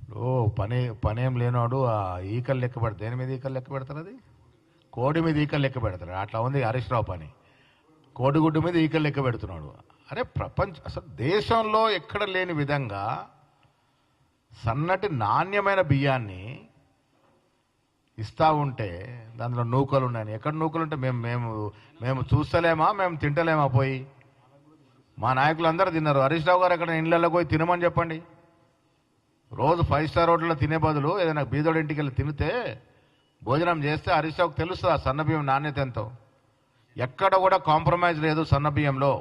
ఓ పనేం లేనాడు ఆ ఈకలు లెక్క పెడతారు. దేని మీద ఈకలు లెక్క పెడతారు? అది కోడి మీద ఈకలు లెక్క పెడతారు. అట్లా ఉంది హరీష్ రావు పని. కోడిగుడ్డు మీద ఈకలు లెక్క పెడుతున్నాడు. అరే అసలు దేశంలో ఎక్కడ లేని విధంగా సన్నటి నాణ్యమైన బియ్యాన్ని ఇస్తూ ఉంటే దాంట్లో నూకలు ఉన్నాయని. ఎక్కడ నూకలు ఉంటే మేము మేము మేము చూస్తలేమా, మేము తింటలేమా? పోయి మా నాయకులు అందరూ తిన్నారు. హరీష్ రావు గారు ఎక్కడ ఇళ్ళల్లో పోయి తినమని చెప్పండి. రోజు 5 స్టార్ హోటల్లో తినే బదులు ఏదైనా బీదోడి ఇంటికి వెళ్ళి తినితే, భోజనం చేస్తే హరీష్ రావుకి తెలుస్తుంది ఆ సన్నబియ్యం నాణ్యత ఎంతో. ఎక్కడ కూడా కాంప్రమైజ్ లేదు సన్నబియ్యంలో.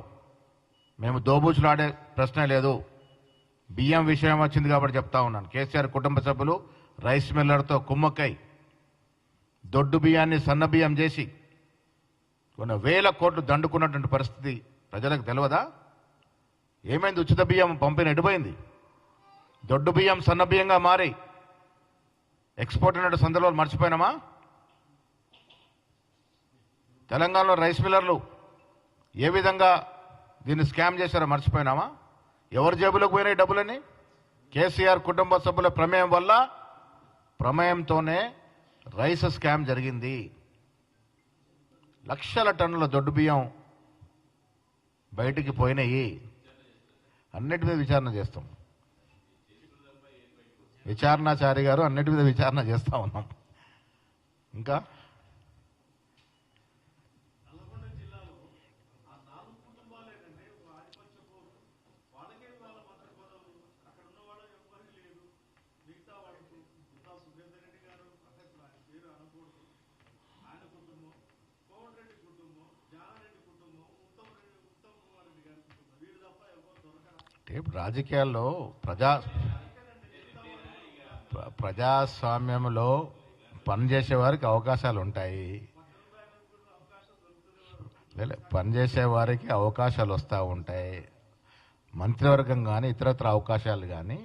మేము దోబూచులాడే ప్రశ్నే లేదు. బియ్యం విషయం వచ్చింది కాబట్టి చెప్తా ఉన్నాను. కేసీఆర్ కుటుంబ సభ్యులు రైస్ మిల్లర్తో కుమ్మక్కై దొడ్డు బియ్యాన్ని సన్న బియ్యం చేసి కొన్ని వేల కోట్లు దండుకున్నటువంటి పరిస్థితి ప్రజలకు తెలియదా? ఏమైంది? ఉచిత బియ్యం పంపిణీ ఎడిపోయింది. దొడ్డు బియ్యం సన్న బియ్యంగా మారి ఎక్స్పోర్ట్ అయిన సందర్భాలు మర్చిపోయినామా? తెలంగాణలో రైస్ మిల్లర్లు ఏ విధంగా దీన్ని స్కామ్ చేశారో మర్చిపోయినామా? ఎవరి జేబులోకి పోయినాయి డబ్బులని? కేసీఆర్ కుటుంబ సభ్యుల ప్రమేయం వల్ల, ప్రమేయంతోనే రైస్ స్కామ్ జరిగింది. లక్షల టన్నుల దొడ్డు బియ్యం బయటికి పోయినాయి. అన్నిటి మీద విచారణ చేస్తాం. విచారణాచారి గారు అన్నిటి మీద విచారణ చేస్తూ ఉన్నాం. ఇంకా రాజకీయాల్లో ప్రజాస్వామ్యంలో పనిచేసే వారికి అవకాశాలు ఉంటాయి. పనిచేసే వారికి అవకాశాలు వస్తూ ఉంటాయి. మంత్రివర్గం కానీ ఇతరత్ర అవకాశాలు కానీ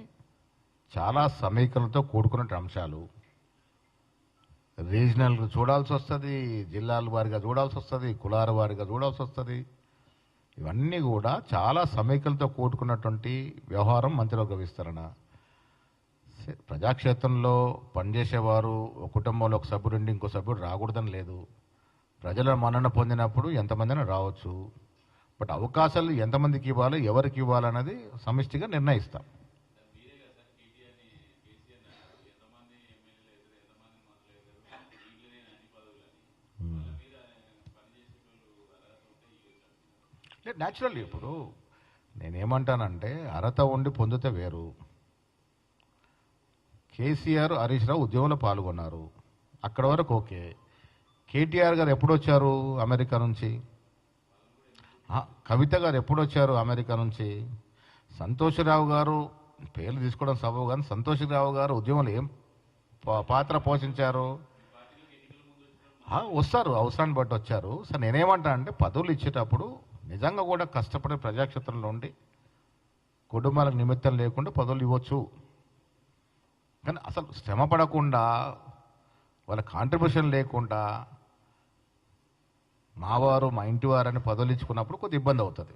చాలా సమీకరణతో కూడుకున్న అంశాలు. రీజనల్ చూడాల్సి వస్తుంది, జిల్లాల వారిగా చూడాల్సి వస్తుంది, కులాల వారిగా చూడాల్సి వస్తుంది. ఇవన్నీ కూడా చాలా సమీకరణతో కూడుకున్నటువంటి వ్యవహారం మంత్రివర్గ విస్తరణ. ప్రజాక్షేత్రంలో పనిచేసేవారు ఒక కుటుంబంలో ఒక సభ్యుడు ఉండి ఇంకో సభ్యుడు రాకూడదని లేదు. ప్రజల మన్నన పొందినప్పుడు ఎంతమందిని రావచ్చు. బట్ అవకాశాలు ఎంతమందికి ఇవ్వాలి, ఎవరికి ఇవ్వాలన్నది సమిష్టిగా నిర్ణయిస్తాం. న్యాచురల్లీ ఇప్పుడు నేనేమంటానంటే అర్హత ఉండి పొందితే వేరు. కేసీఆర్, హరీష్ రావు ఉద్యమంలో పాల్గొన్నారు, అక్కడ వరకు ఓకే. కేటీఆర్ గారు ఎప్పుడు వచ్చారు అమెరికా నుంచి? కవిత గారు ఎప్పుడు వచ్చారు అమెరికా నుంచి? సంతోషరావు గారు పేర్లు తీసుకోవడం సబబు, కానీ సంతోషరావు గారు ఉద్యమంలో ఏం పాత్ర పోషించారు? వస్తారు, అవసరాన్ని బట్టి వచ్చారు. సార్ నేనేమంటా అంటే పదవులు ఇచ్చేటప్పుడు నిజంగా కూడా కష్టపడే ప్రజాక్షేత్రంలో ఉండి కుటుంబాలకు నిమిత్తం లేకుండా పదవులు ఇవ్వచ్చు. కానీ అసలు శ్రమ పడకుండా, వాళ్ళ కాంట్రిబ్యూషన్ లేకుండా మావారు మా ఇంటి వారని పదవులు ఇచ్చుకున్నప్పుడు కొద్ది ఇబ్బంది అవుతుంది.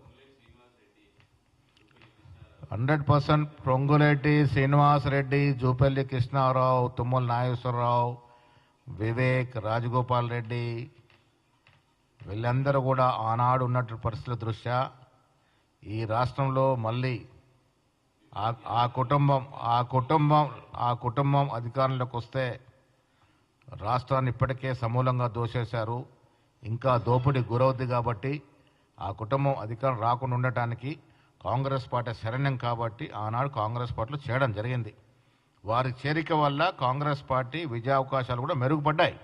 100% పొంగులేటి శ్రీనివాసరెడ్డి, జూపల్లి కృష్ణారావు, తుమ్మల నాగేశ్వరరావు, వివేక్, రాజగోపాల్ రెడ్డి వీళ్ళందరూ కూడా ఆనాడు ఉన్నట్టు పరిస్థితుల దృష్ట్యా ఈ రాష్ట్రంలో మళ్ళీ ఆ కుటుంబం అధికారంలోకి వస్తే రాష్ట్రాన్ని ఇప్పటికే సమూలంగా దోచేశారు. ఇంకా దోపిడీ గురవుద్ది. కాబట్టి ఆ కుటుంబం అధికారం రాకుండా ఉండటానికి కాంగ్రెస్ పార్టీ శరణ్యం. కాబట్టి ఆనాడు కాంగ్రెస్ పార్టీలో చేయడం జరిగింది. వారి చేరిక వల్ల కాంగ్రెస్ పార్టీ విజయావకాశాలు కూడా మెరుగుపడ్డాయి.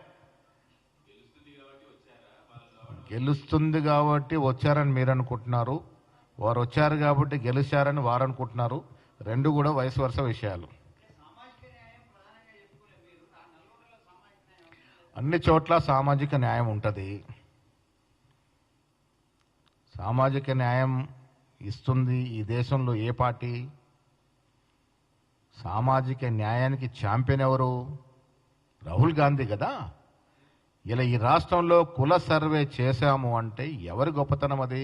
గెలుస్తుంది కాబట్టి వచ్చారని మీరు అనుకుంటున్నారు, వారు వచ్చారు కాబట్టి గెలిచారని వారు అనుకుంటున్నారు. రెండు కూడా వయసు వరుస విషయాలు. అన్ని చోట్ల సామాజిక న్యాయం ఉంటుంది. సామాజిక న్యాయం ఇస్తుంది ఈ దేశంలో ఏ పార్టీ? సామాజిక న్యాయానికి ఛాంపియన్ ఎవరు? రాహుల్ గాంధీ కదా. ఇలా ఈ రాష్ట్రంలో కుల సర్వే చేశాము అంటే ఎవరి గొప్పతనం అది?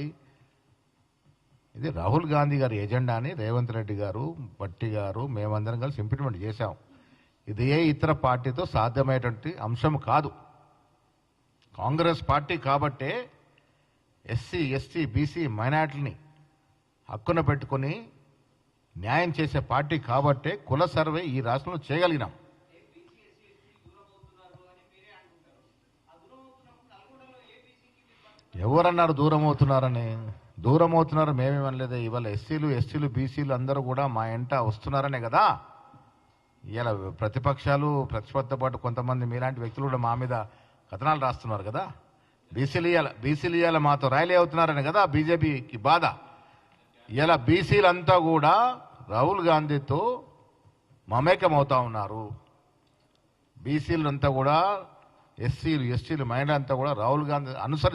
ఇది రాహుల్ గాంధీ గారి ఎజెండాని రేవంత్ రెడ్డి గారు, భట్టి గారు, మేమందరం కలిసి ఇంప్లిమెంట్ చేశాం. ఇది ఏ ఇతర పార్టీతో సాధ్యమయ్యేటువంటి అంశం కాదు. కాంగ్రెస్ పార్టీ కాబట్టే ఎస్సీ, ఎస్టీ, బీసీ, మైనార్టీని హక్కున పెట్టుకొని న్యాయం చేసే పార్టీ కాబట్టే కుల సర్వే ఈ రాష్ట్రంలో చేయగలిగినాం. ఎవరన్నారు దూరం అవుతున్నారని? దూరం అవుతున్నారు మేమేమనలేదే. ఇవాళ ఎస్సీలు, ఎస్టీలు, బీసీలు అందరూ కూడా మా ఎంట వస్తున్నారనే కదా. ఇలా ప్రతిపక్షాలు, ప్రతిపక్ష పాటు కొంతమంది మీలాంటి వ్యక్తులు కూడా మా మీద కథనాలు రాస్తున్నారు కదా. బీసీలు ఇవాళ మాతో ర్యాలీ అవుతున్నారని కదా బీజేపీకి బాధ. ఇలా బీసీలంతా కూడా రాహుల్ గాంధీతో మమేకం అవుతా ఉన్నారు. బీసీలంతా కూడా, ఎస్సీలు, ఎస్టీలు, మైనార్టీ అంతా కూడా రాహుల్ గాంధీ అనుసరి